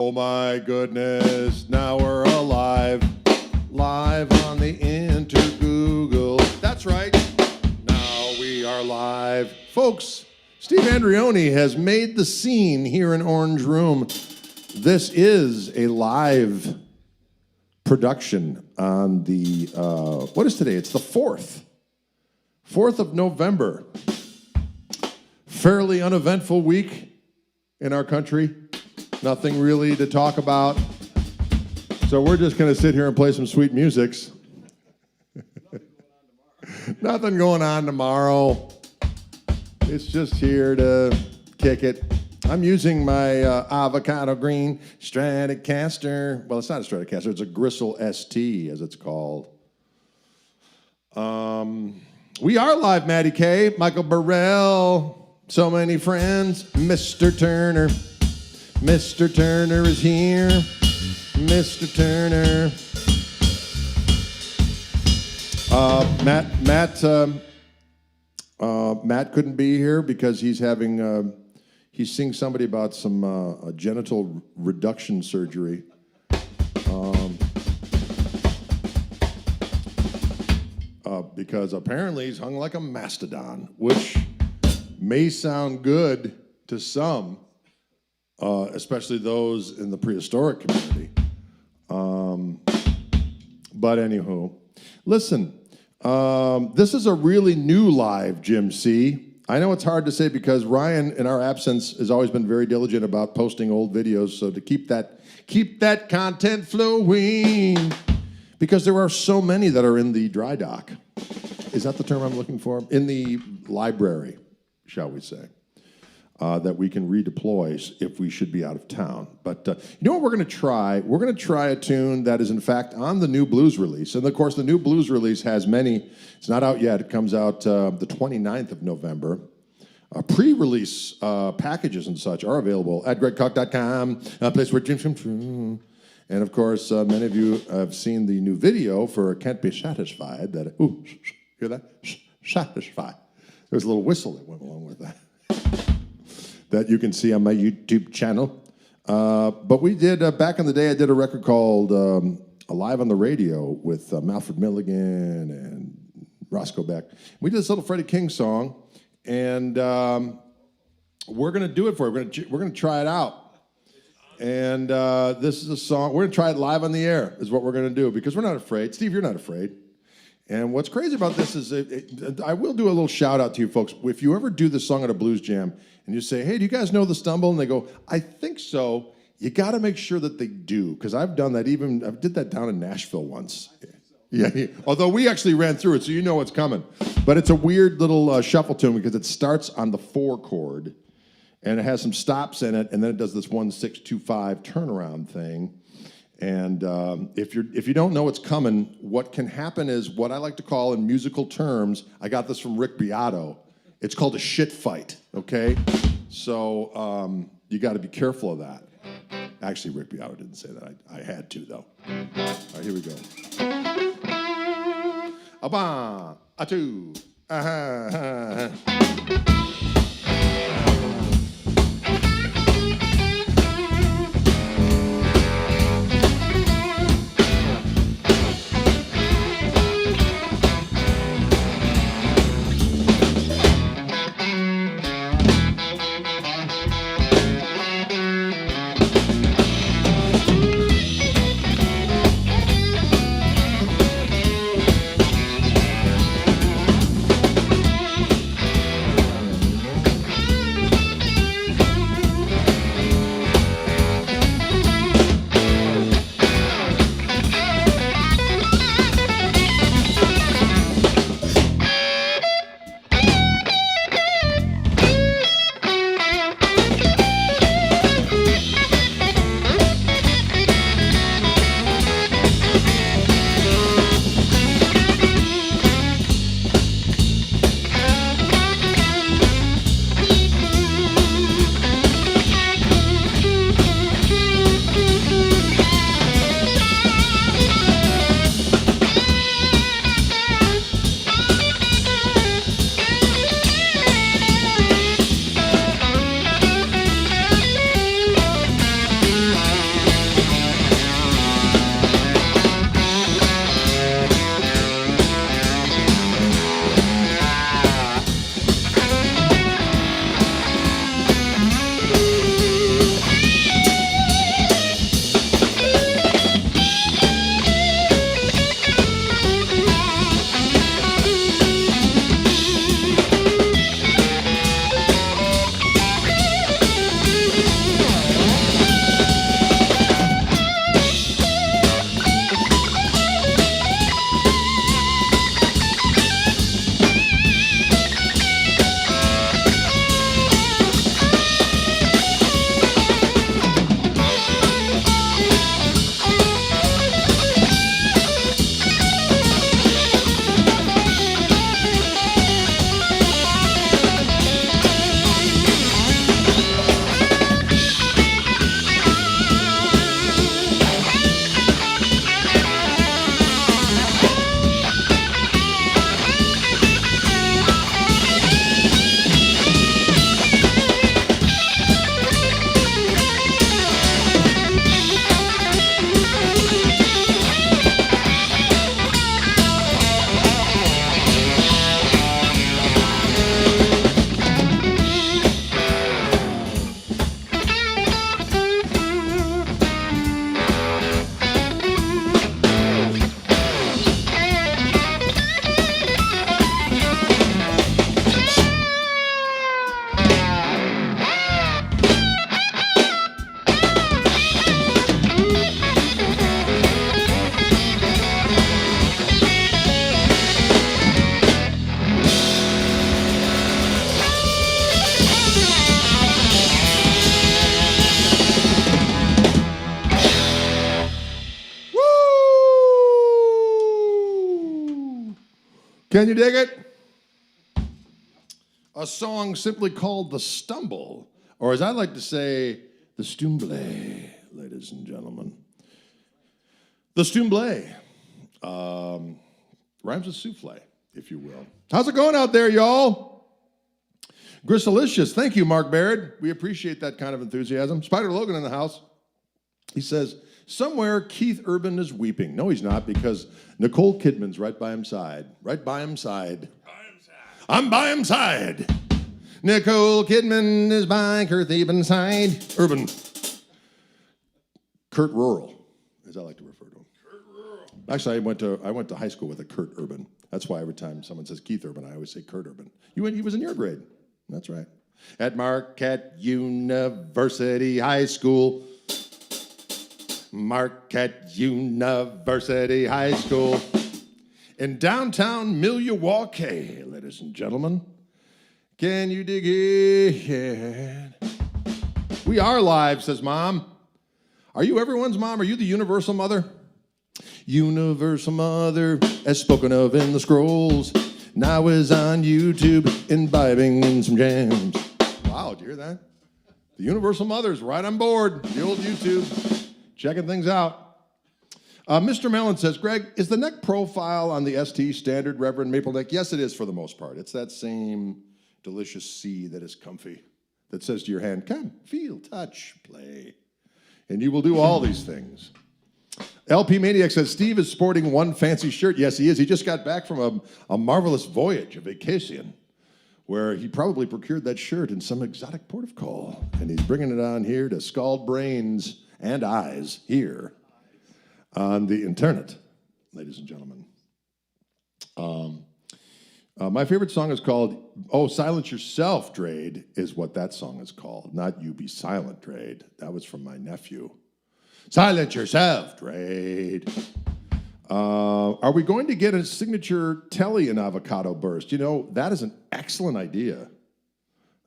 Oh my goodness, now we're alive. Live on the Google. That's right. Now we are live. Folks, Steve Andreoni has made the scene here in Orange Room. This is a live production on the, what is today? It's the 4th. 4th of November. Fairly uneventful week in our country. Nothing really to talk about. So we're just going to sit here and play some sweet musics. Nothing going on tomorrow. It's just here to kick it. I'm using my avocado green Stratocaster. Well, it's not a Stratocaster. It's a Gristle ST, as it's called. We are live, Maddie K, Michael Burrell, so many friends, Mr. Turner. Mr. Turner is here. Mr. Turner. Matt couldn't be here because he's having he's seeing somebody about some genital reduction surgery. Because apparently he's hung like a mastodon, which may sound good to some, especially those in the prehistoric community. But anywho, listen, this is a really new live, Jim C. I know it's hard to say because Ryan, in our absence, has always been very diligent about posting old videos. So to keep that content flowing, because there are so many that are in the dry dock. Is that the term I'm looking for? In the library, shall we say, that we can redeploy if we should be out of town. But you know what we're going to try? We're going to try a tune that is, in fact, on the new blues release. And, of course, the new blues release has many. It's not out yet. It comes out the 29th of November. Pre-release packages and such are available at gregkoch.com, a place where dreams come true. And, of course, many of you have seen the new video for Can't Be Satisfied. That, ooh, hear that? Satisfied. There's a little whistle that went along with that. That you can see on my YouTube channel. But we did, back in the day, I did a record called Alive on the Radio with Malford Milligan and Roscoe Beck. We did this little Freddie King song, and we're going to do it for you. We're going to try it out. And this is a song, we're going to try it live on the air, is what we're going to do, because we're not afraid. Steve, you're not afraid. And what's crazy about this is, I will do a little shout out to you folks. If you ever do this song at a blues jam, and you say, hey, do you guys know the Stumble? And they go, I think so. You got to make sure that they do, because I've done that. I did that down in Nashville once. Yeah. Although we actually ran through it, so you know what's coming. But it's a weird little shuffle tune because it starts on the 4 chord, and it has some stops in it, and then it does this 1-6-2-5 turnaround thing. And if you don't know what's coming, what can happen is what I like to call in musical terms, I got this from Rick Beato. It's called a shit fight, okay? So you got to be careful of that. Actually, Rick Beato didn't say that. I had to, though. All right, here we go. A one, a two, Can you dig it? A song simply called The Stumble, or as I like to say, The Stumble, ladies and gentlemen. The Stumble. Rhymes with souffle, if you will. How's it going out there, y'all? Gristelicious. Thank you, Mark Baird. We appreciate that kind of enthusiasm. Spider Logan in the house. He says, somewhere Keith Urban is weeping. No, he's not, because Nicole Kidman's right by his side. Right by his side. I'm by his side. Nicole Kidman is by Kurt Urban's side. Urban. Kurt Rural, as I like to refer to him. Kurt Rural. Actually, I went to high school with a Kurt Urban. That's why every time someone says Keith Urban, I always say Kurt Urban. He was in your grade. That's right. At Marquette University High School. Marquette University High School. In downtown Milwaukee, ladies and gentlemen. Can you dig it? We are live, says Mom. Are you everyone's mom? Are you the universal mother? Universal mother, as spoken of in the scrolls, now is on YouTube, imbibing in some jams. Wow, do you hear that? The universal mother's right on board, the old YouTube, checking things out. Mr. Mellon says, Greg, is the neck profile on the ST standard Reverend Maple neck? Yes, it is for the most part. It's that same delicious C that is comfy, that says to your hand, come, feel, touch, play. And you will do all these things. LP Maniac says, Steve is sporting one fancy shirt. Yes, he is. He just got back from a marvelous voyage, a vacation, where he probably procured that shirt in some exotic port of call. And he's bringing it on here to scald brains and eyes here on the internet, ladies and gentlemen. My favorite song is called, Silence Yourself, Drade, is what that song is called. Not You Be Silent, Drade. That was from my nephew. Silence yourself, Drade. Are we going to get a signature telly in avocado burst? You know, that is an excellent idea.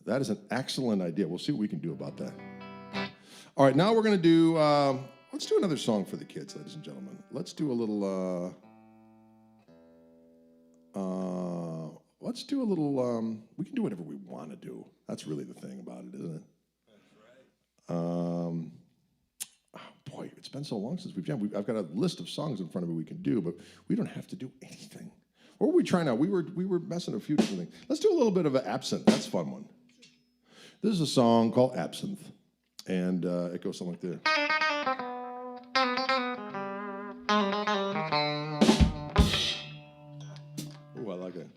That is an excellent idea. We'll see what we can do about that. All right, now we're going to do, let's do another song for the kids, ladies and gentlemen. Let's do a little, we can do whatever we want to do. That's really the thing about it, isn't it? That's right. Boy, it's been so long since we've jammed. I've got a list of songs in front of me we can do, but we don't have to do anything. What were we trying out? We were messing a few different things. Let's do a little bit of an Absinthe. That's a fun one. This is a song called Absinthe, and it goes something like this. Oh, I like that.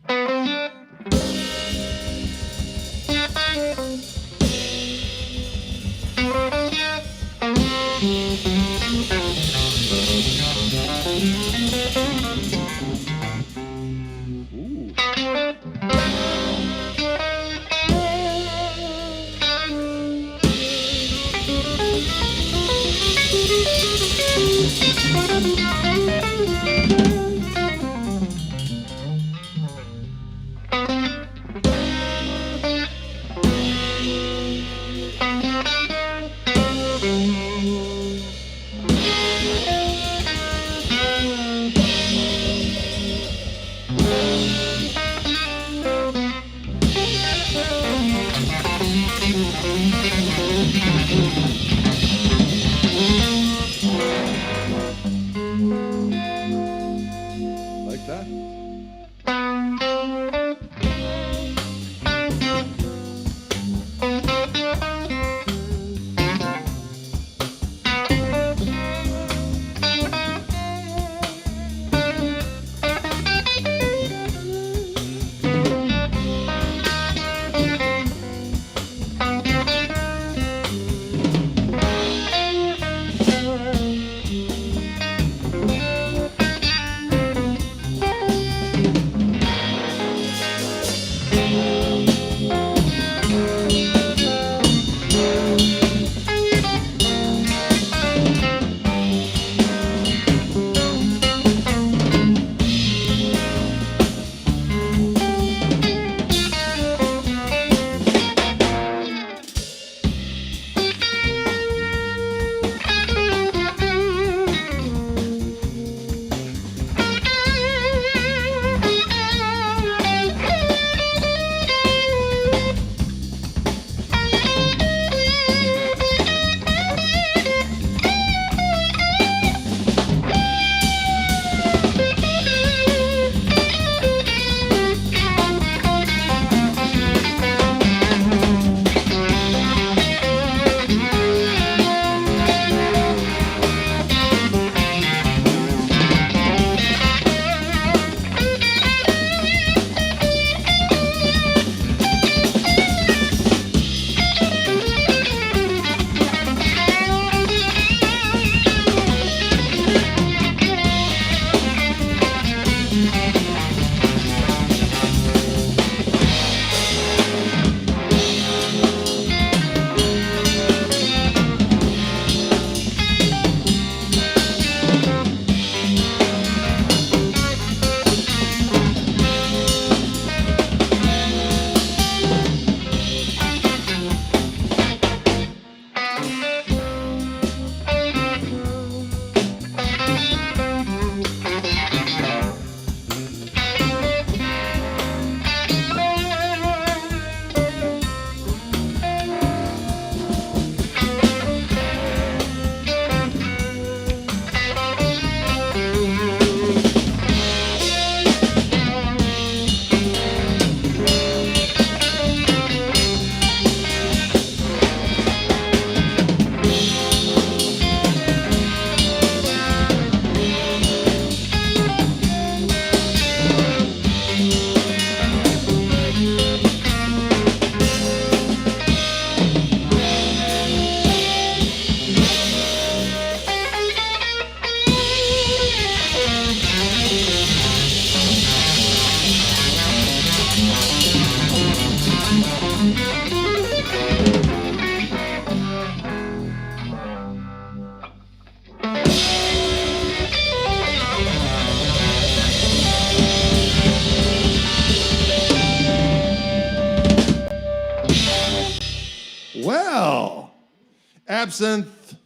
absinthe.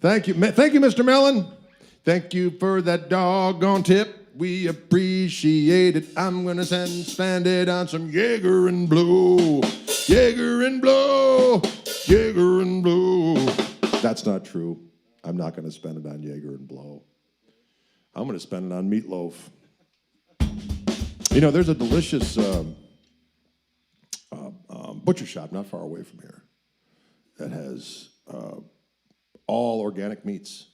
Thank you, Mr. Mellon. Thank you for that doggone tip. We appreciate it. I'm gonna spend it on some Jaeger and Blue. Jaeger and Blue. Jaeger and Blue. That's not true. I'm not gonna spend it on Jaeger and Blue. I'm gonna spend it on meatloaf. You know, there's a delicious butcher shop not far away from here that has all organic meats.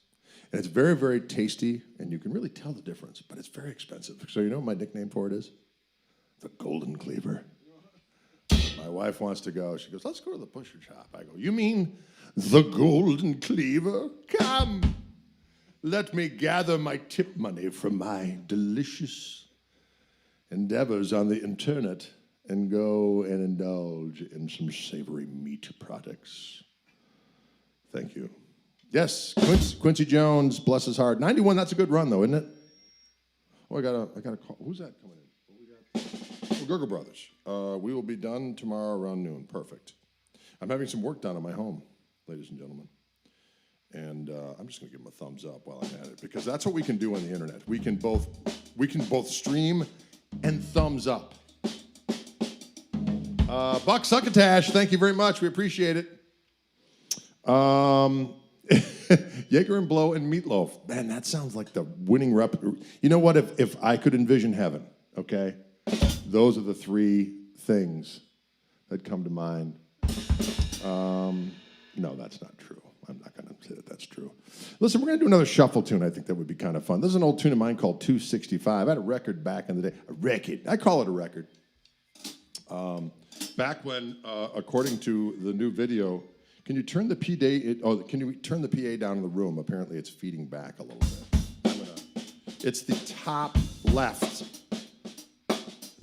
And it's very, very tasty, and you can really tell the difference, but it's very expensive. So you know what my nickname for it is? The Golden Cleaver. My wife wants to go. She goes, let's go to the butcher shop. I go, you mean the Golden Cleaver? Come. Let me gather my tip money from my delicious endeavors on the internet and go and indulge in some savory meat products. Thank you. Yes, Quincy Jones, bless his heart. 91, that's a good run, though, isn't it? Oh, I got a call. Who's that coming in? What we got? Oh, Gurgle Brothers. We will be done tomorrow around noon. Perfect. I'm having some work done on my home, ladies and gentlemen. And I'm just going to give them a thumbs up while I'm at it, because that's what we can do on the internet. We can both stream and thumbs up. Buck Succotash, thank you very much. We appreciate it. Jaeger and Blow and Meatloaf. Man, that sounds like the winning rep. You know what? If I could envision heaven, okay, those are the three things that come to mind. No, that's not true. I'm not going to say that that's true. Listen, we're going to do another shuffle tune. I think that would be kind of fun. This is an old tune of mine called 265. I had a record back in the day. A record. I call it a record. Back when, according to the new video, can you turn the PA? Can you turn the PA down in the room? Apparently, it's feeding back a little bit. It's the top left.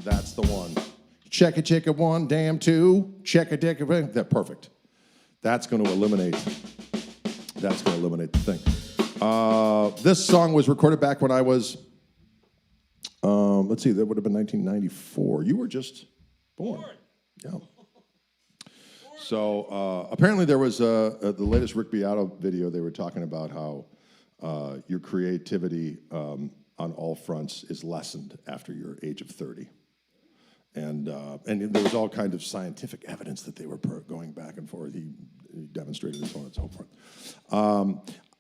That's the one. Check it, one, damn two. Check it, that perfect. That's going to eliminate. That's going to eliminate the thing. This song was recorded back when I was. Let's see, that would have been 1994. You were just born. Yeah. So apparently there was the latest Rick Beato video. They were talking about how your creativity on all fronts is lessened after your age of 30. And there was all kinds of scientific evidence that they were going back and forth. He demonstrated and so on and so forth.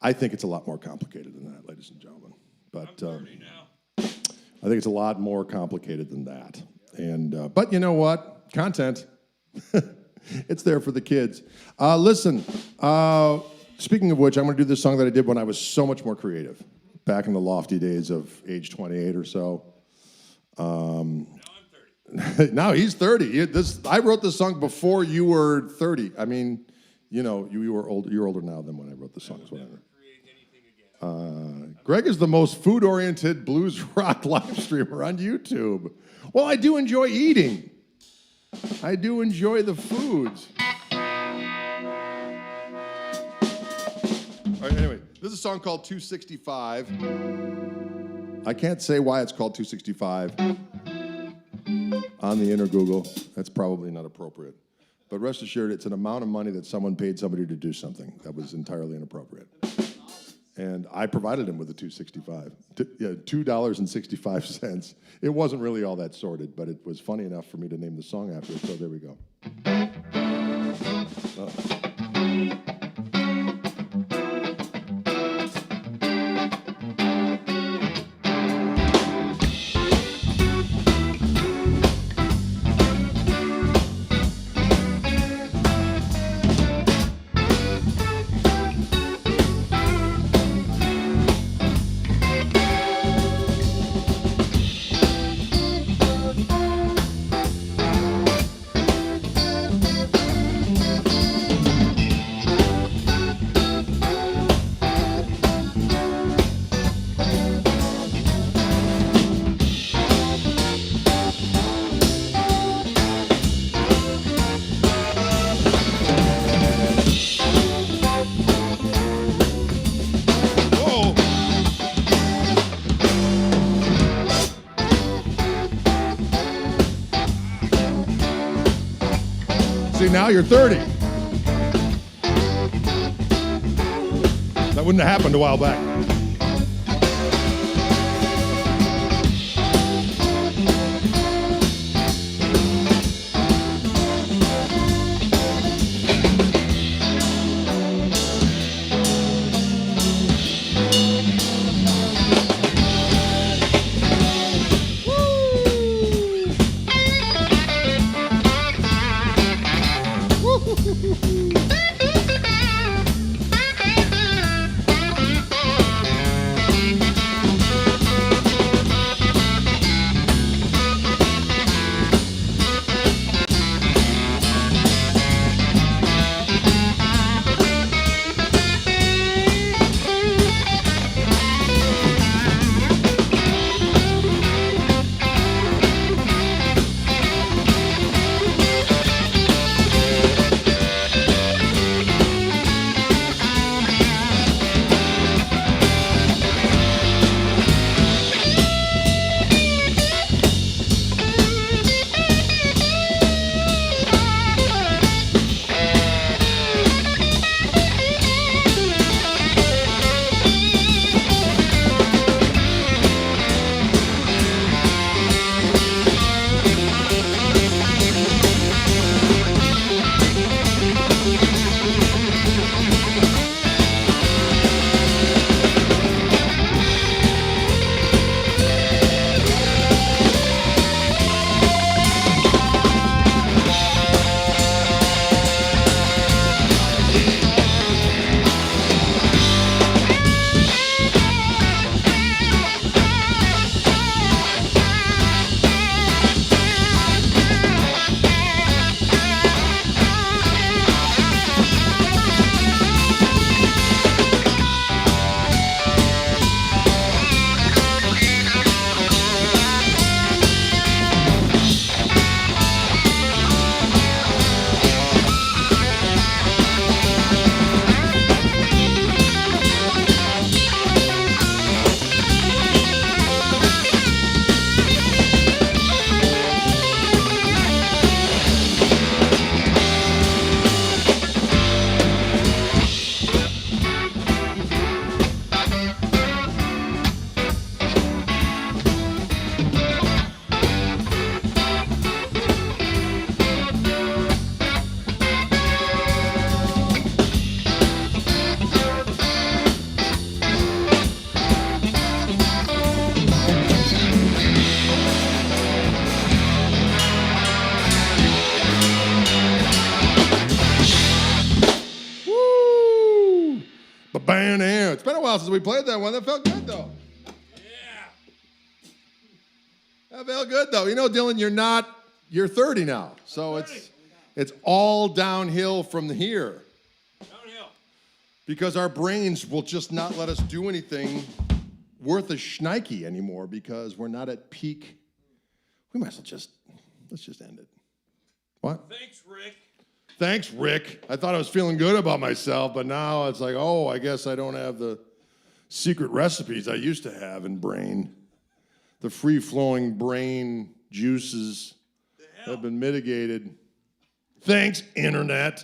I think it's a lot more complicated than that, ladies and gentlemen. But I'm 30 now. I think it's a lot more complicated than that. And but you know what? Content. It's there for the kids. Listen, speaking of which, I'm going to do this song that I did when I was so much more creative, back in the lofty days of age 28 or so. Now I'm 30. Now he's 30. I wrote this song before you were 30. I mean, you know, you were older. You're older now than when I wrote the song. Greg is the most food-oriented blues rock live streamer on YouTube. Well, I do enjoy eating. I do enjoy the foods. All right, anyway, this is a song called 265. I can't say why it's called 265 on the inner Google. That's probably not appropriate. But rest assured, it's an amount of money that someone paid somebody to do something that was entirely inappropriate. And I provided him with a 265. $2.65. It wasn't really all that sorted, but it was funny enough for me to name the song after it, so there we go. See, now you're 30. That wouldn't have happened a while back. It's been a while since we played that one. That felt good, though. Yeah. That felt good, though. You know, Dylan, you're 30 now. So it's all downhill from here. Downhill. Because our brains will just not let us do anything worth a shnikey anymore because we're not at peak. We might as well let's just end it. What? Thanks, Rick. Thanks, Rick. I thought I was feeling good about myself, but now it's like, oh, I guess I don't have the secret recipes I used to have in brain. The free-flowing brain juices have been mitigated. Thanks, Internet.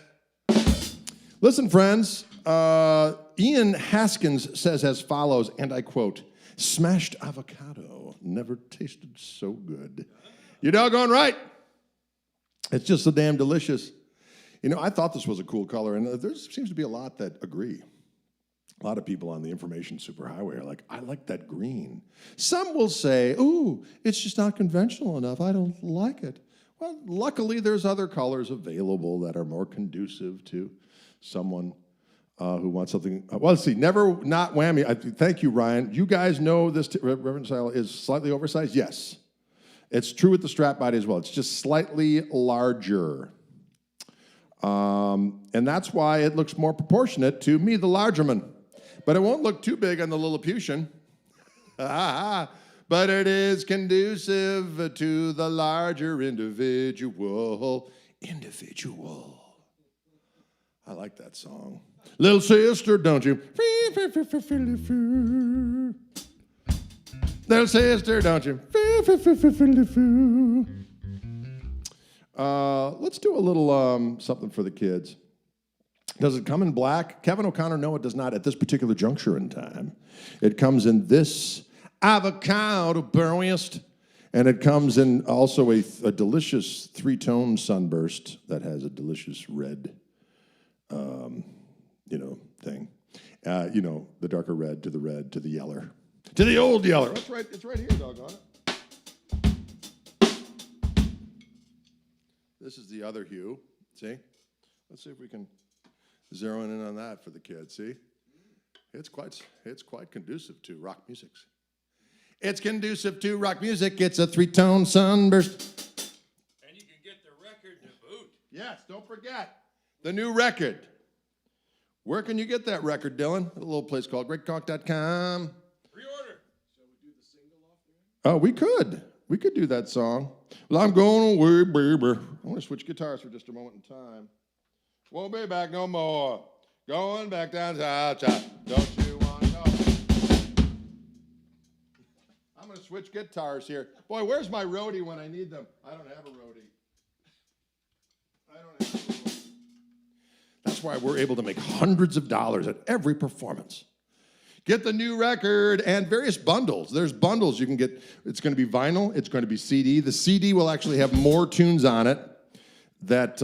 Listen, friends, Ian Haskins says as follows, and I quote, "Smashed avocado never tasted so good." You're doggone right. It's just so damn delicious. You know, I thought this was a cool color, and there seems to be a lot that agree. A lot of people on the information superhighway are like, I like that green. Some will say, ooh, it's just not conventional enough. I don't like it. Well, luckily, there's other colors available that are more conducive to someone who wants something. Well, let's see, never not whammy. Thank you, Ryan. You guys know this reference style is slightly oversized? Yes. It's true with the strap body as well. It's just slightly larger. And that's why it looks more proportionate to me, the largerman. But it won't look too big on the Lilliputian. But it is conducive to the larger individual. I like that song. Little sister, don't you? Little sister, don't you? Let's do a little something for the kids. Does it come in black? Kevin O'Connor, no, it does not at this particular juncture in time. It comes in this avocado burst, and it comes in also a delicious three-tone sunburst that has a delicious red, thing. The darker red to the yeller. To the old yeller. That's right, it's right here, doggone it. This is the other hue, see? Let's see if we can zero in on that for the kids, see? It's quite conducive to rock music. It's conducive to rock music. It's a three-tone sunburst. And you can get the record to boot. Yes, don't forget the new record. Where can you get that record, Dylan? At a little place called greatcock.com. Pre-order. Shall we do the single off there? Oh, we could. We could do that song. Well, I'm going away, baby. I want to switch guitars for just a moment in time. Won't be back no more. Going back down south. Don't you want to know? I'm going to switch guitars here. Boy, where's my roadie when I need them? I don't have a roadie. That's why we're able to make hundreds of dollars at every performance. Get the new record and various bundles. There's bundles you can get. It's going to be vinyl. It's going to be CD. The CD will actually have more tunes on it that...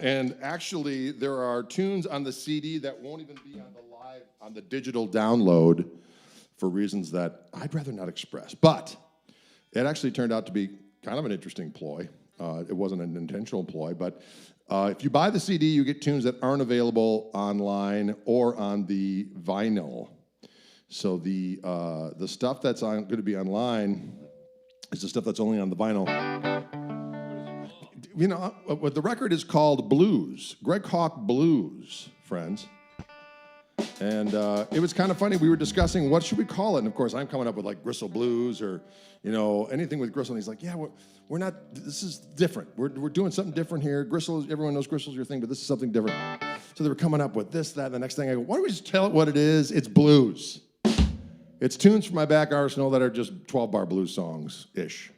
and actually, there are tunes on the CD that won't even be on the digital download for reasons that I'd rather not express. But it actually turned out to be kind of an interesting ploy. It wasn't an intentional ploy, but if you buy the CD, you get tunes that aren't available online or on the vinyl. So the stuff that's going to be online is the stuff that's only on the vinyl. What the record is called Blues, Greg Koch Blues, friends. And it was kind of funny. We were discussing what should we call it, and of course I'm coming up with like Gristle Blues or anything with Gristle. And he's like, yeah, we're not. This is different. We're doing something different here. Gristle, everyone knows Gristle's your thing, but this is something different. So they were coming up with this, that, and the next thing. I go, why don't we just tell it what it is? It's blues. It's tunes from my back arsenal that are just 12-bar blues songs ish.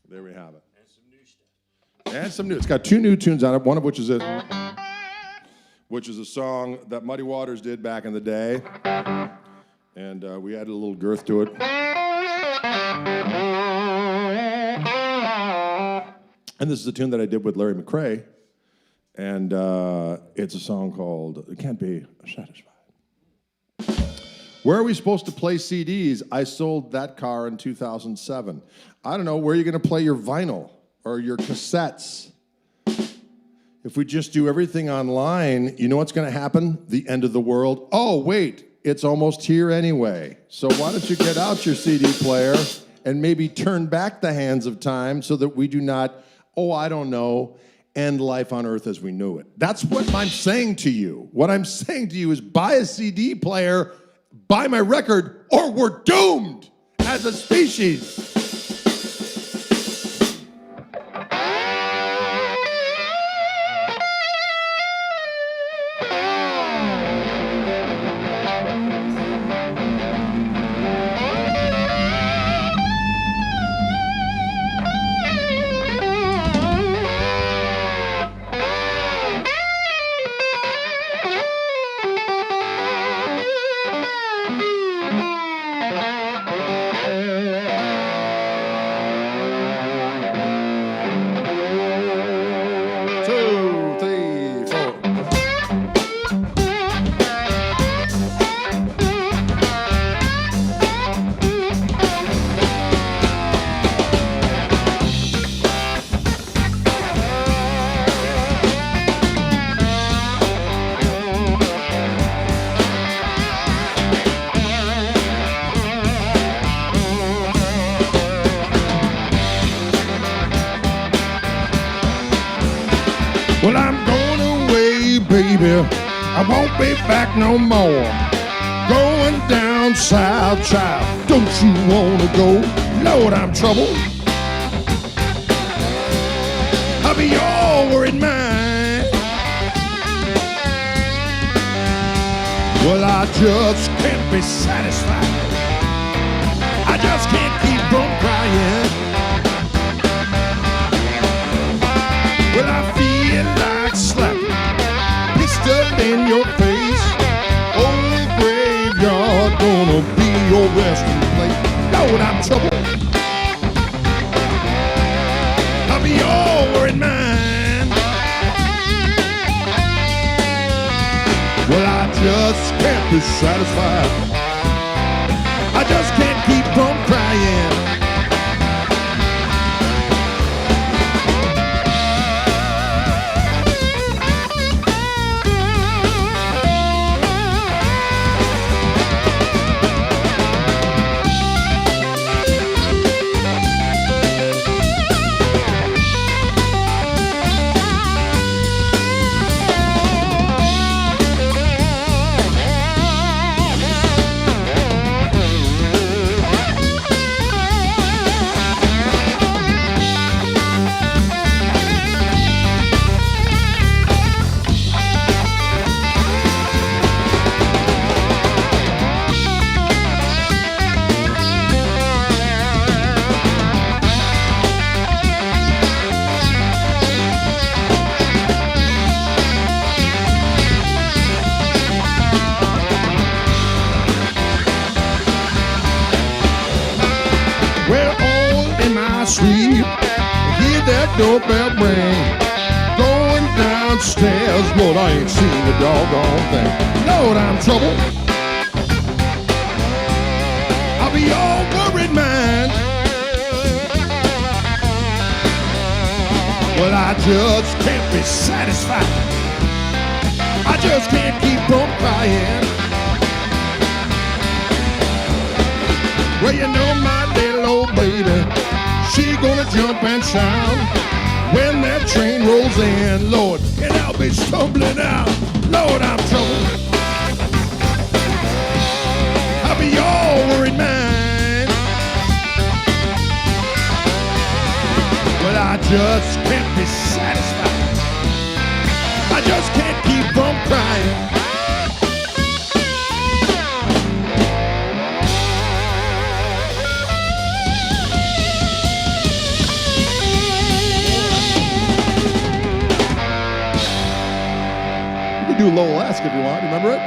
There we have it. And some new stuff. And some new. It's got two new tunes on it. One of which is a song that Muddy Waters did back in the day, and we added a little girth to it. And this is a tune that I did with Larry McCrae, and it's a song called "It Can't Be Satisfied." Where are we supposed to play CDs? I sold that car in 2007. I don't know, where are you going to play your vinyl or your cassettes? If we just do everything online, you know what's going to happen? The end of the world. Oh, wait, it's almost here anyway. So why don't you get out your CD player and maybe turn back the hands of time so that we do not, end life on earth as we knew it. That's what I'm saying to you. What I'm saying to you is buy a CD player, buy my record, or we're doomed as a species. Well, I'm going away, baby. I won't be back no more. Going down south, child. Don't you wanna go? Lord, I'm troubled. I'll be your worried mind. Well, I just can't be satisfied. I just can't keep from crying. your face. Old graveyard gonna be your resting place. Lord, I'm troubled. I'll be over in mine. Well, I just can't be satisfied. I just can't keep from crying. Well, all in my sleep, hear that doorbell ring. Going downstairs, Lord, I ain't seen the doggone thing. Lord, I'm troubled. I'll be all worried, man. Well, I just can't be satisfied. I just can't keep from crying. Well, you know my little old baby, she gonna jump and shout when that train rolls in, Lord, and I'll be stumbling out. Lord, I'm troubled. I'll be all worried, man. Well, I just can't be satisfied. I just can't keep from crying. Do Lowell Ask if you want. Remember it?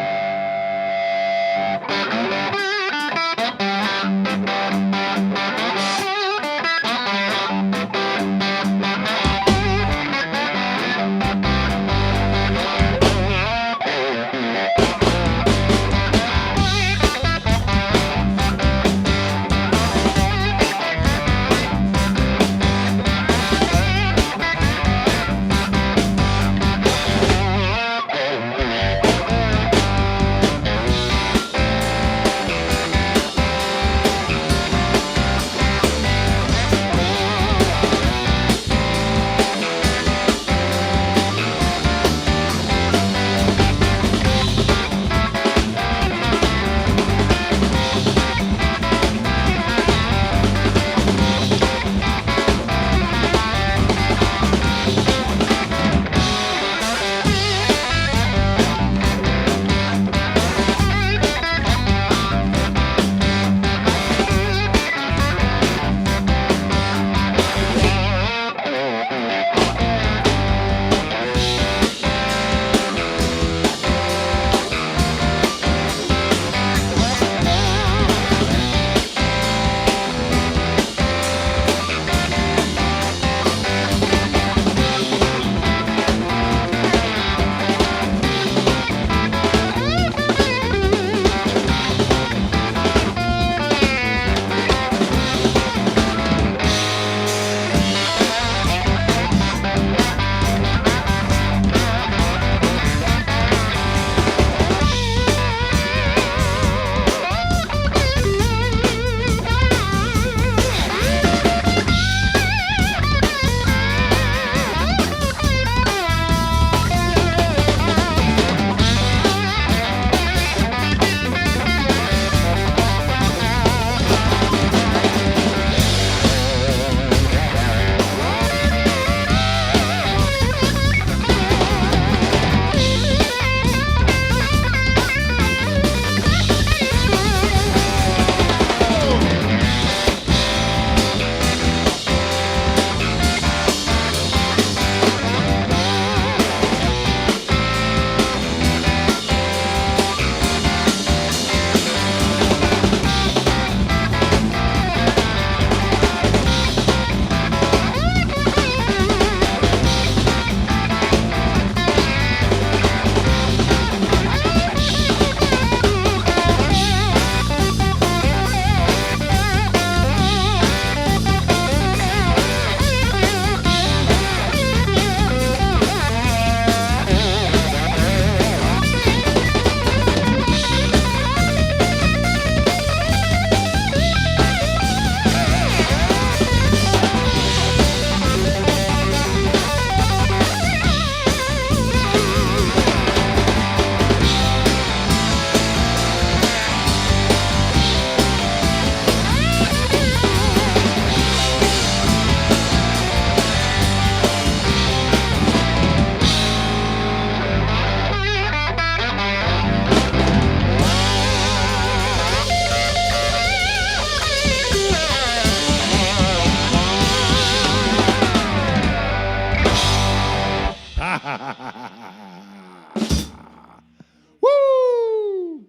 Woo!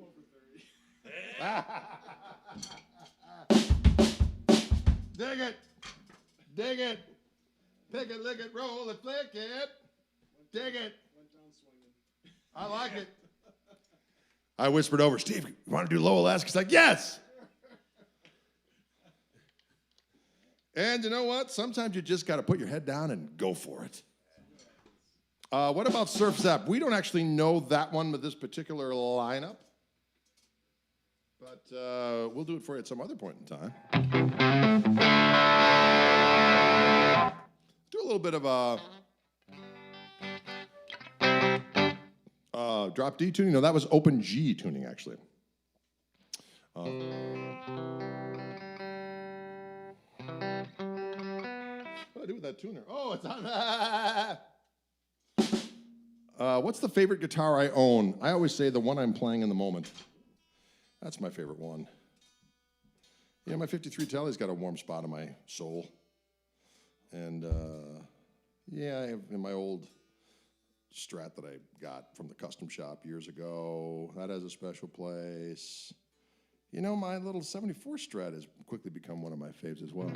Dig it. Dig it. Pick it, lick it, roll it, flick it. Dig it. Went down swinging. I like it. I whispered over, Steve, you want to do low elastic? He's like, yes. And you know what? Sometimes you just got to put your head down and go for it. What about Surf Zap? We don't actually know that one with this particular lineup. But we'll do it for you at some other point in time. Do a little bit of a drop D tuning. No, that was open G tuning, actually. What do I do with that tuner? Oh, it's on. What's the favorite guitar I own? I always say the one I'm playing in the moment. That's my favorite one. Yeah, my 53 Telly's got a warm spot in my soul. And yeah, I have in my old Strat that I got from the custom shop years ago. That has a special place. You know, my little 74 Strat has quickly become one of my faves as well.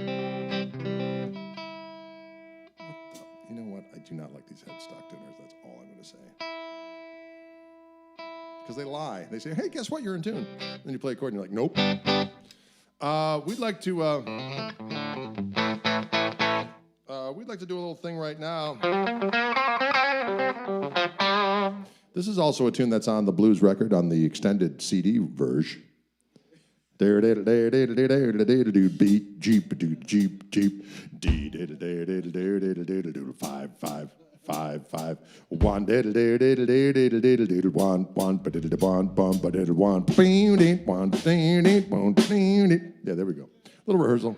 You know what? I do not like these headstock tuners. That's all I'm going to say. Because they lie. They say, hey, guess what? You're in tune. Then you play a chord and you're like, nope. We'd like to do a little thing right now. This is also a tune that's on the blues record on the extended CD version. Beat jeep jeep jeep five five five five one one yeah, there we go. Little rehearsal.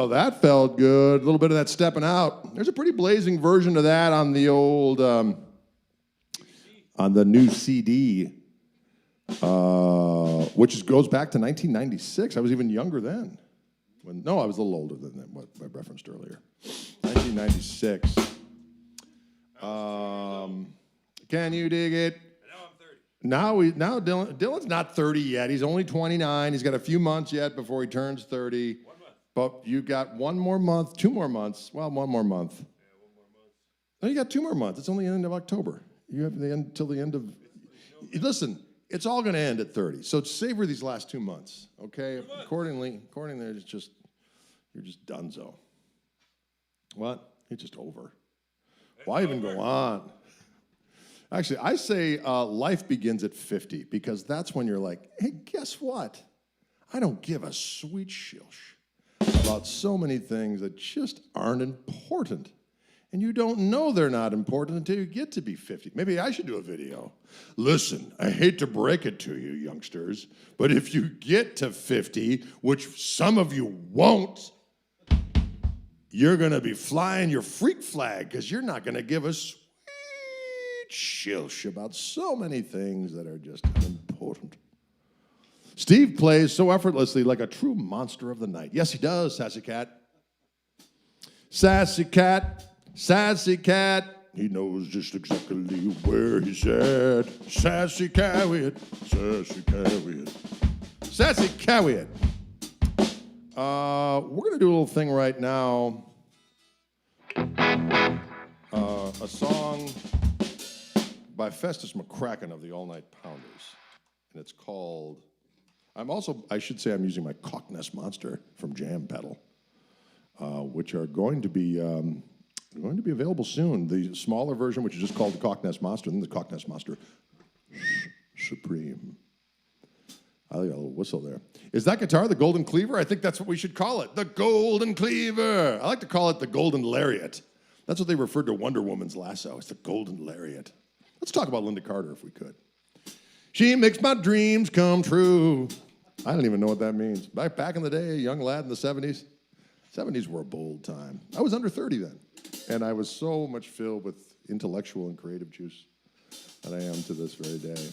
well, that felt good. A little bit of that stepping out. There's a pretty blazing version of that on the old, on the new CD, which goes back to 1996. I was even younger then. No, I was a little older than that, what I referenced earlier. 1996. Can you dig it? And now I'm 30. Now Dylan's not 30 yet. He's only 29. He's got a few months yet before he turns 30. 1 month. But you got 1 more month, 2 more months. Well, 1 more month. Yeah, 1 more month. No, you got 2 more months. It's only the end of October. You have the end till the end of. Listen, it's all going to end at 30. So savor these last 2 months, okay? 2 months. Accordingly, it's just you're just donezo. What? It's just over. Why even go on? Actually, I say life begins at 50 because that's when you're like, hey, guess what? I don't give a sweet shilch about so many things that just aren't important. And you don't know they're not important until you get to be 50. Maybe I should do a video. Listen, I hate to break it to you, youngsters, but if you get to 50, which some of you won't, you're going to be flying your freak flag because you're not going to give a sweet shilch about so many things that are just unimportant. Steve plays so effortlessly like a true monster of the night. Yes, he does, Sassy Cat. Sassy Cat. Sassy Cat, he knows just exactly where he's at. Sassy Cowiet, Sassy Cowiet, Sassy Cowiet. We're going to do a little thing right now. A song by Festus McCracken of the All Night Pounders. And it's called, I should say I'm using my Koch Monster from Jam Pedal, which are going to be available soon. The smaller version, which is just called the Koch Monster, and then the Koch Monster Supreme. I got a little whistle there. Is that guitar the Golden Cleaver? I think that's what we should call it. The Golden Cleaver. I like to call it the Golden Lariat. That's what they referred to Wonder Woman's lasso. It's the Golden Lariat. Let's talk about Linda Carter if we could. She makes my dreams come true. I don't even know what that means. Back in the day, a young lad in the 70s. 70s were a bold time. I was under 30 then. And I was so much filled with intellectual and creative juice that I am to this very day.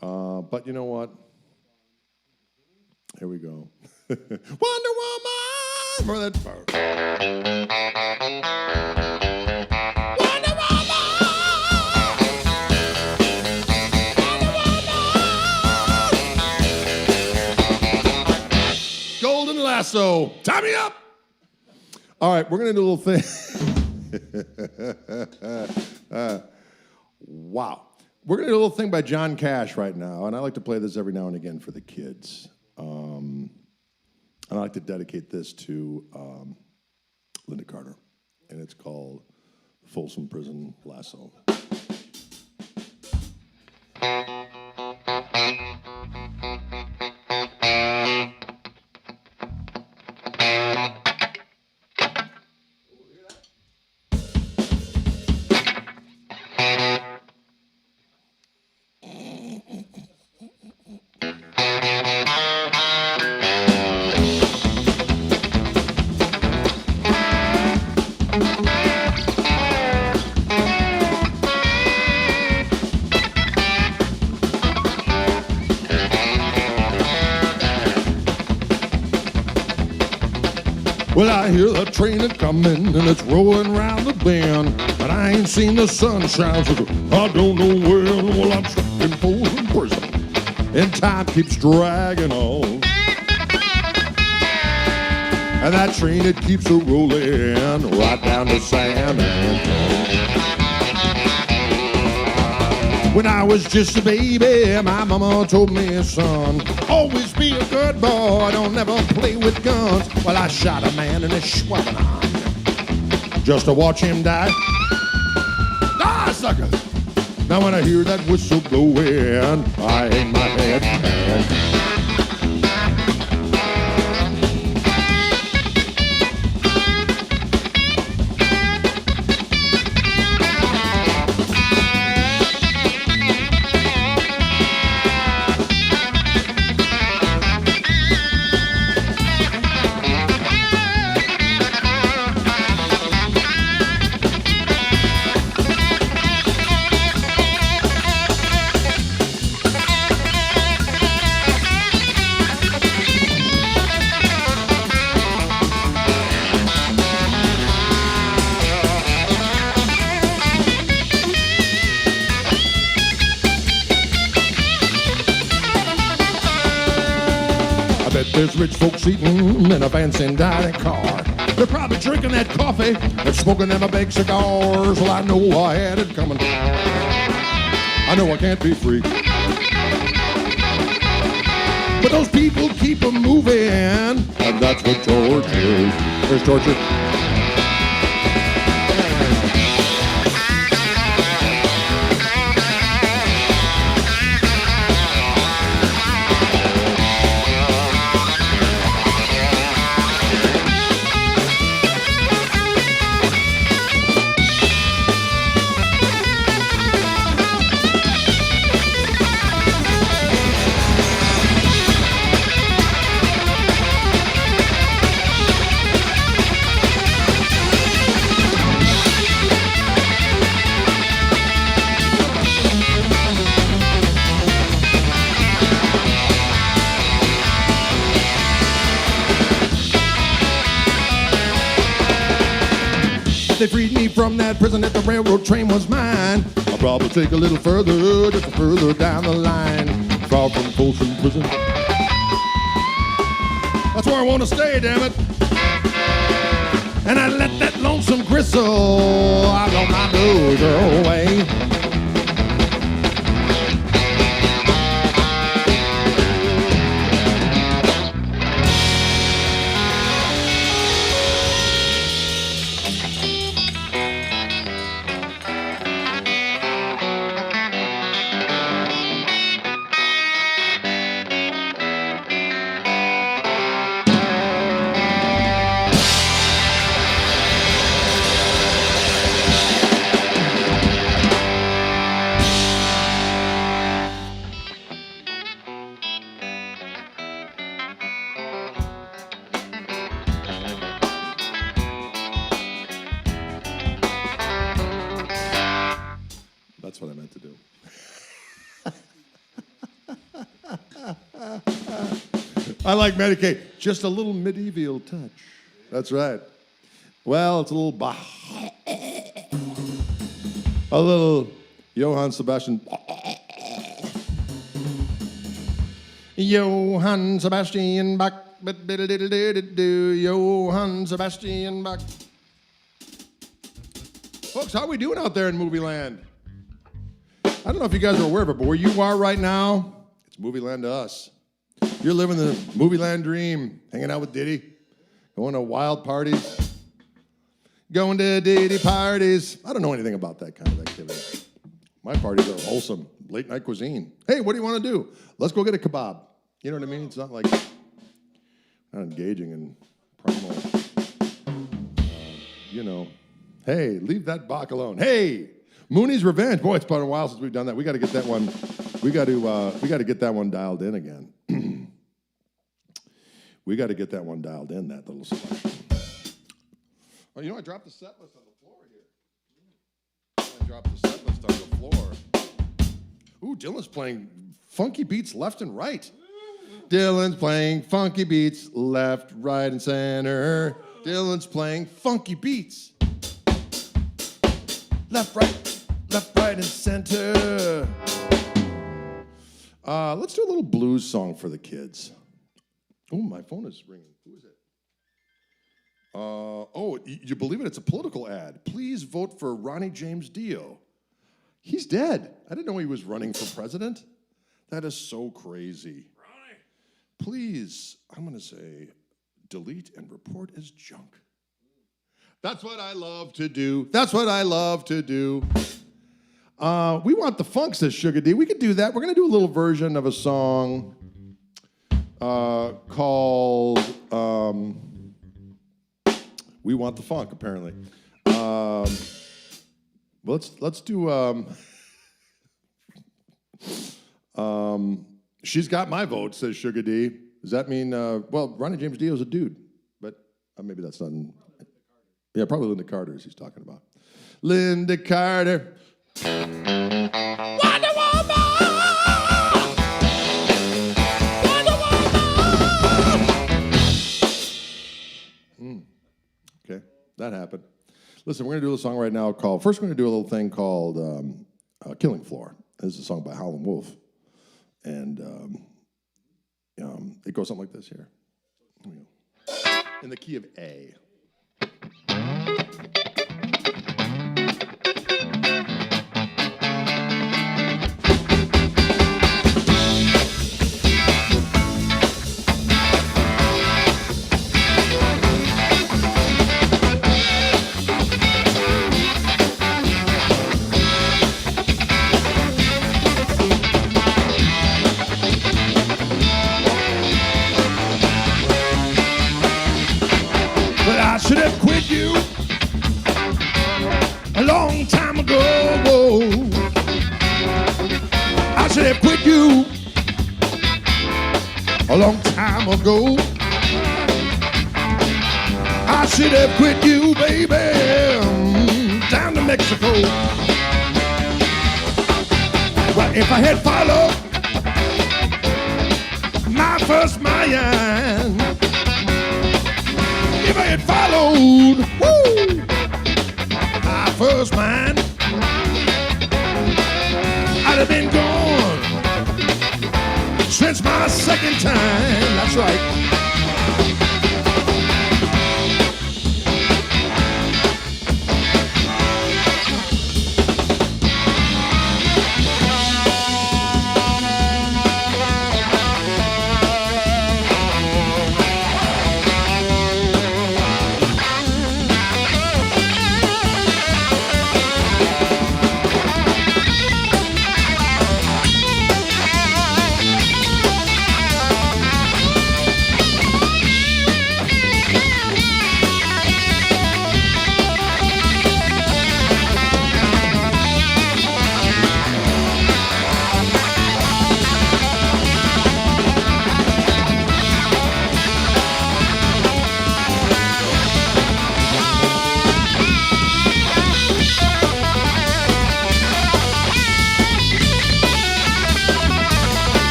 But you know what? Here we go. Wonder Woman! For that part. Wonder Woman! Golden Lasso. Tie me up! All right, we're going to do a little thing. Wow. We're going to do a little thing by John Cash right now, and I like to play this every now and again for the kids. And I like to dedicate this to Linda Carter, and it's called Folsom Prison Lasso. Well, I hear the train a-comin' and it's rolling round the bend, but I ain't seen the sunshine, so I don't know when. Well, I'm stuck in Folsom Prison, and time keeps dragging on. And that train, it keeps a-rolling right down to San Antonio. When I was just a baby, my mama told me, son, always be a good boy, don't never play with guns. Well, I shot a man in his schwabenheim just to watch him die. Die, sucker! Now when I hear that whistle blowing, I hang my head. There's rich folks eating in a fancy dining car. They're probably drinking that coffee and smoking them a big cigars. Well, I know I had it coming. I know I can't be free. But those people keep them moving, and that's what torture is. There's torture. They freed me from that prison that the railroad train was mine. I'll probably take a little further, just further down the line. Far from Folsom Prison. That's where I want to stay, damn it. And I let that lonesome gristle out on my dozer away. That's what I meant to do. I like Medicaid. Just a little medieval touch. That's right. Well, it's a little Bach. A little Johann Sebastian. Johann Sebastian Bach. Johann Sebastian Bach. Folks, how are we doing out there in movie land? I don't know if you guys are aware of it, but where you are right now, it's movie land to us. You're living the movie land dream, hanging out with Diddy, going to wild parties, going to Diddy parties. I don't know anything about that kind of activity. My parties are wholesome, late night cuisine. Hey, what do you want to do? Let's go get a kebab. You know what I mean? It's not like, not engaging in primal, hey, leave that Bach alone. Hey, Mooney's Revenge. Boy, it's been a while since we've done that. We got to get that one. We got to get that one dialed in again. We got to get that one dialed in. That little selection. Oh, I dropped the set list on the floor here. I dropped the set list on the floor. Ooh, Dylan's playing funky beats left and right. Dylan's playing funky beats left, right, and center. Dylan's playing funky beats. Left, right, and center. Let's do a little blues song for the kids. Oh, my phone is ringing. Who is it? You believe it? It's a political ad. Please vote for Ronnie James Dio. He's dead. I didn't know he was running for president. That is so crazy. Ronnie. Please, I'm going to say, delete and report as junk. That's what I love to do. That's what I love to do. We want the funk, says Sugar D. We could do that. We're going to do a little version of a song called We Want the Funk, apparently. Let's do She's Got My Vote, says Sugar D. Does that mean, Ronnie James Dio's a dude, but maybe that's not... Yeah, probably Linda Carter, as he's talking about. Linda Carter. Wonder Woman! Wonder Woman! Okay, that happened. Listen, we're going to do a song right now called... First, we're going to do a little thing called Killing Floor. This is a song by Howlin' Wolf. And it goes something like this here. In the key of A. But I should have quit you a long time ago. I should have quit you a long time ago. I should have quit you, baby, down to Mexico. Well, if I had followed my first mind, if I had followed, my first mind, I'd have been gone since my second time. That's right.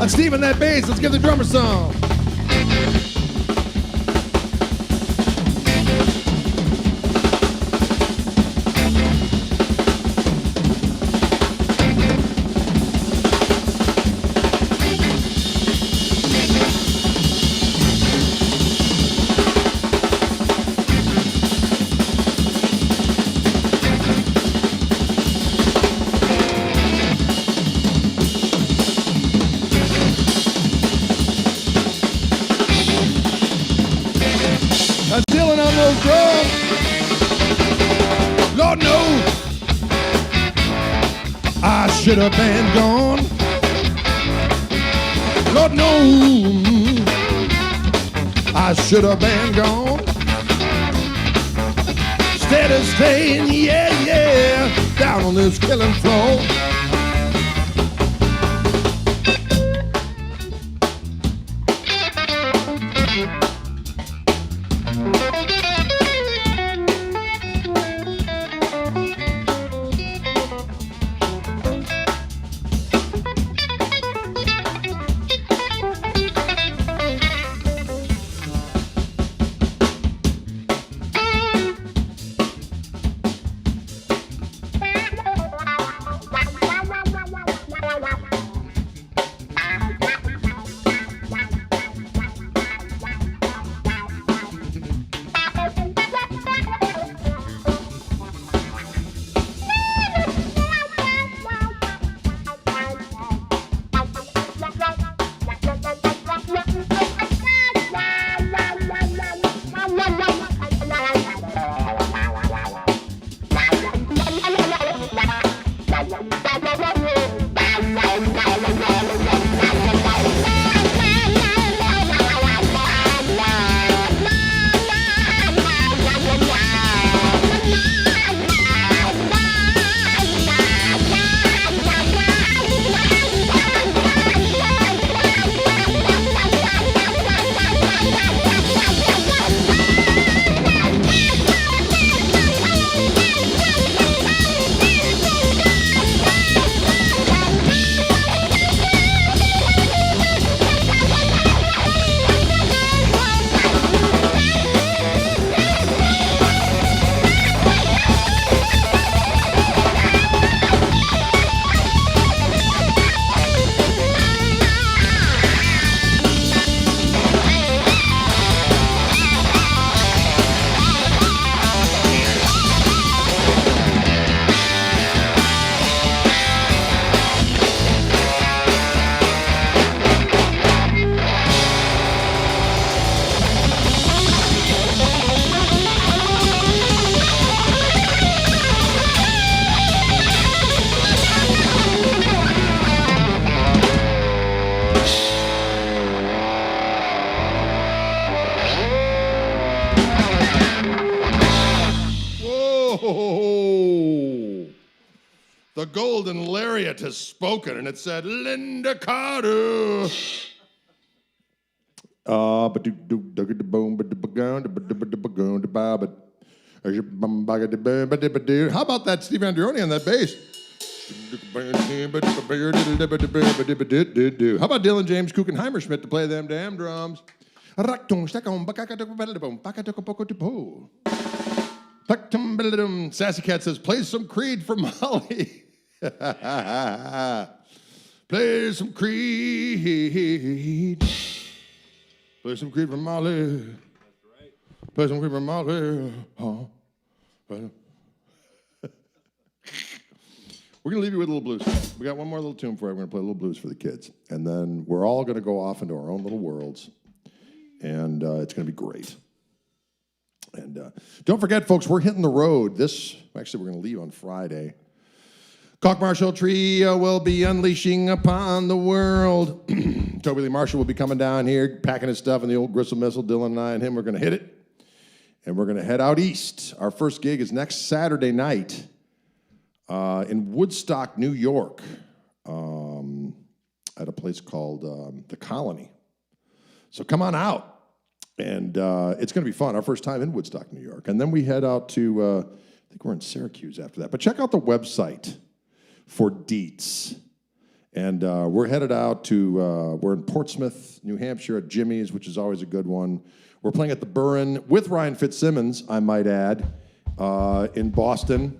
Let's Steven that bass. Let's give the drummer some. Lord knows I should have been gone. Lord knows I should have been gone. Instead of staying, down on this killing floor. The golden lariat has spoken, and it said, Linda Carter. How about that Steve Andreoni on that bass? How about Dylan James Kuchenheimer-Schmidt to play them damn drums? Sassy Cat says, play some Creed for Molly. Play some Creed. Play some Creed for Molly. That's right. Play some Creed for Molly. We're going to leave you with a little blues. We got one more little tune for you. We're going to play a little blues for the kids. And then we're all going to go off into our own little worlds. And it's going to be great. And don't forget, folks, we're hitting the road. Actually, we're going to leave on Friday. Koch Marshall Trio will be unleashing upon the world. Toby Lee Marshall will be coming down here, packing his stuff in the old Gristle Missile. Dylan and I and him, we're going to hit it. And we're going to head out east. Our first gig is next Saturday night in Woodstock, New York, at a place called The Colony. So come on out. And it's going to be fun. Our first time in Woodstock, New York. And then we head out to, I think we're in Syracuse after that. But check out the website for deets. And we're headed out to, we're in Portsmouth, New Hampshire at Jimmy's, which is always a good one. We're playing at the Burren with Ryan Fitzsimmons, I might add, in Boston.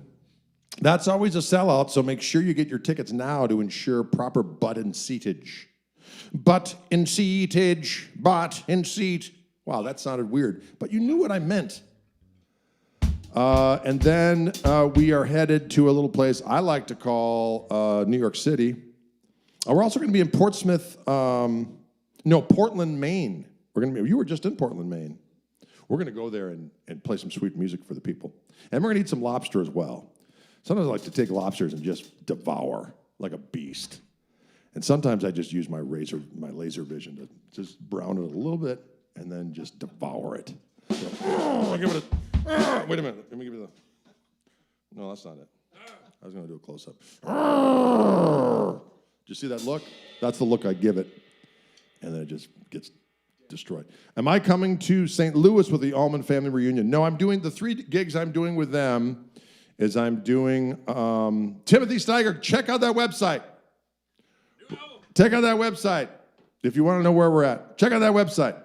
That's always a sellout, so make sure you get your tickets now to ensure proper butt and seatage. Butt and seatage, butt and seat. Wow, that sounded weird, but you knew what I meant. And then we are headed to a little place I like to call New York City. We're also going to be in Portsmouth, Portland, Maine. You were just in Portland, Maine. We're going to go there and play some sweet music for the people. And we're going to eat some lobster as well. Sometimes I like to take lobsters and just devour like a beast. And sometimes I just use my laser vision to just brown it a little bit and then just devour it. So, give it a, wait a minute. Let me give you the. No, that's not it. I was going to do a close-up. Did you see that look? That's the look I give it. And then it just gets destroyed. Am I coming to St. Louis with the Allman Family Reunion? No, I'm doing the 3 gigs I'm doing with them. Is I'm doing Timothy Steiger. Check out that website. Check out that website if you want to know where we're at. Check out that website.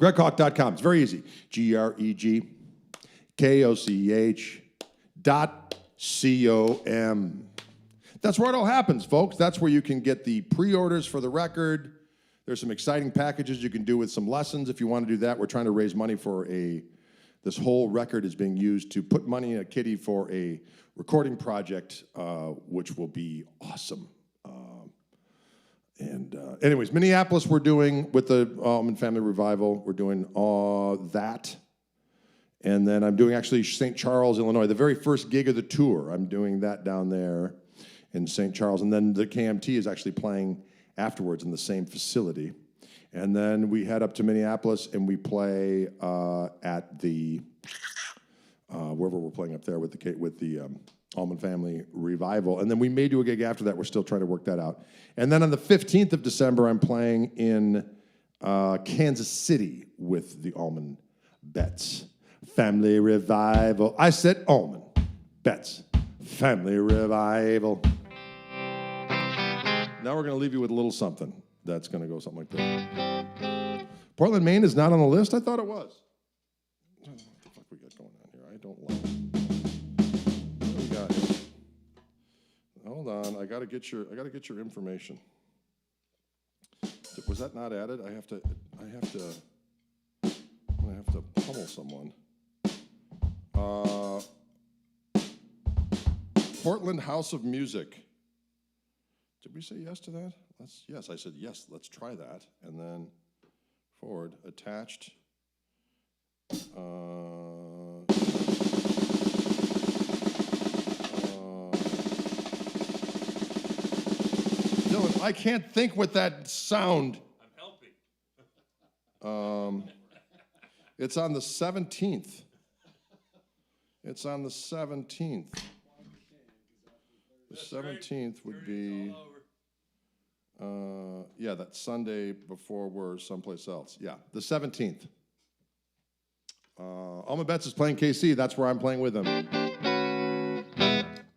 GregKoch.com. It's very easy. GregKoch.com. That's where it all happens, folks. That's where you can get the pre-orders for the record. There's some exciting packages you can do with some lessons if you want to do that. We're trying to raise money for this whole record is being used to put money in a kitty for a recording project, which will be awesome. Anyways, Minneapolis, we're doing with the Allman Family Revival. We're doing that. And then I'm doing actually St. Charles, Illinois, the very first gig of the tour. I'm doing that down there in St. Charles. And then the KMT is actually playing afterwards in the same facility. And then we head up to Minneapolis and we play at the, wherever we're playing up there with the Allman Family Revival. And then we may do a gig after that. We're still trying to work that out. And then on the 15th of December, I'm playing in Kansas City with the Allman Betts Family Revival. I said Allman Betts Family Revival. Now we're going to leave you with a little something that's going to go something like this. Portland, Maine is not on the list? I thought it was. What the fuck we got going on here? I don't like it. What do we got here? Hold on, I gotta get your information. Was that not added? I have to pummel someone. Portland House of Music. Did we say yes to that? Yes, I said yes, let's try that. And then forward, attached. Dylan, I can't think with that sound. I'm helping. It's on the 17th. It's on the 17th. The 17th would be, yeah, that Sunday before we're someplace else. Yeah, the 17th. Alma Betts is playing KC. That's where I'm playing with them.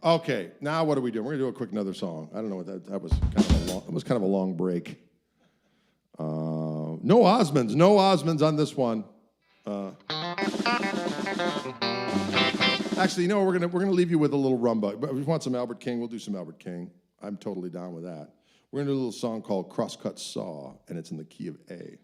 Okay, now what are we doing? We're gonna do a quick another song. I don't know what that was. Kind of a long break. No Osmonds on this one. Actually, you know, we're gonna leave you with a little rumba. But if you want some Albert King, we'll do some Albert King. I'm totally down with that. We're gonna do a little song called Crosscut Saw, and it's in the key of A.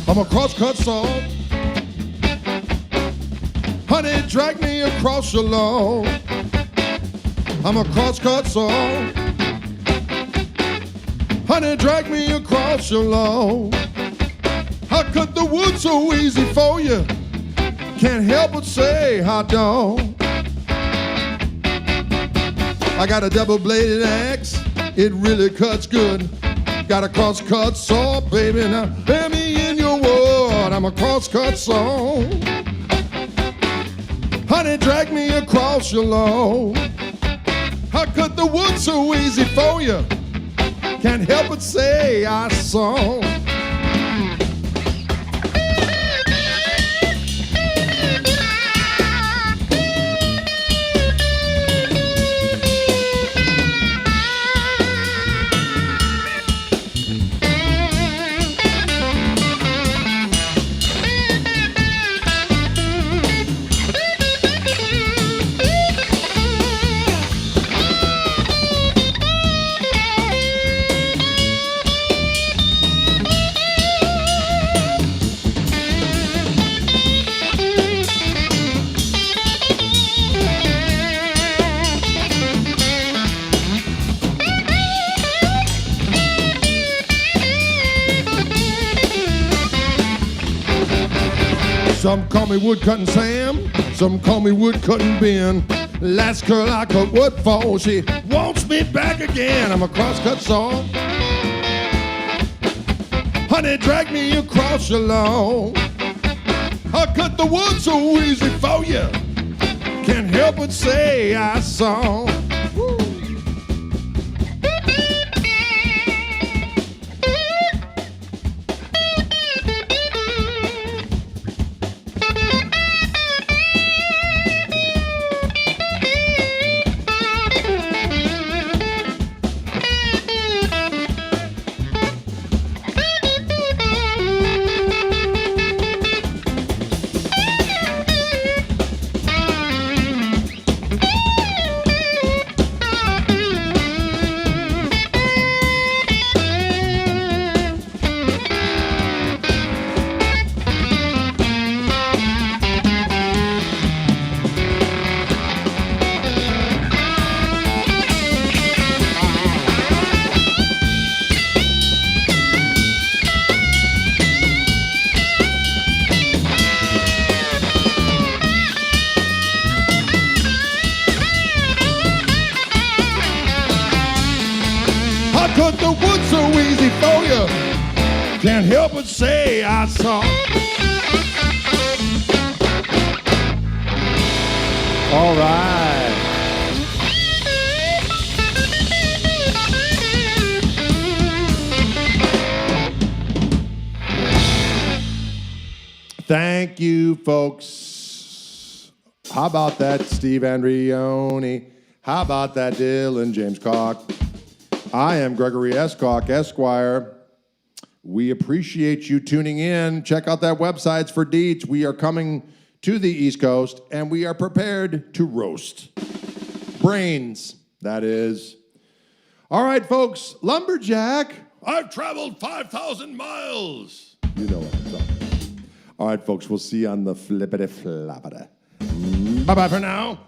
I'm a crosscut saw. Honey, drag me across your lawn. I'm a crosscut saw. Honey, drag me across your lawn. I cut the wood so easy for you. Can't help but say I don't. I got a double-bladed axe. It really cuts good. Got a crosscut saw, baby. Now bear me in your wood. I'm a crosscut saw. Honey, drag me across your lawn. I cut the wood so easy for you. Can't help but say I saw. Some call me woodcutting Sam, some call me woodcutting Ben. Last girl I cut wood for, she wants me back again. I'm a crosscut saw. Honey, drag me across your lawn. I cut the wood so easy for you. Can't help but say I saw. Woo. Cut the wood so easy for you. Can't help but say I saw. All right. Thank you, folks. How about that, Steve Andreoni? How about that, Dylan James Koch? I am Gregory S. Koch, Esquire. We appreciate you tuning in. Check out that website for deets. We are coming to the East Coast, and we are prepared to roast brains, That is. All right, folks. Lumberjack. I've traveled 5,000 miles. You know what I'm talking about. All right, folks. We'll see you on the flippity floppity. Bye-bye for now.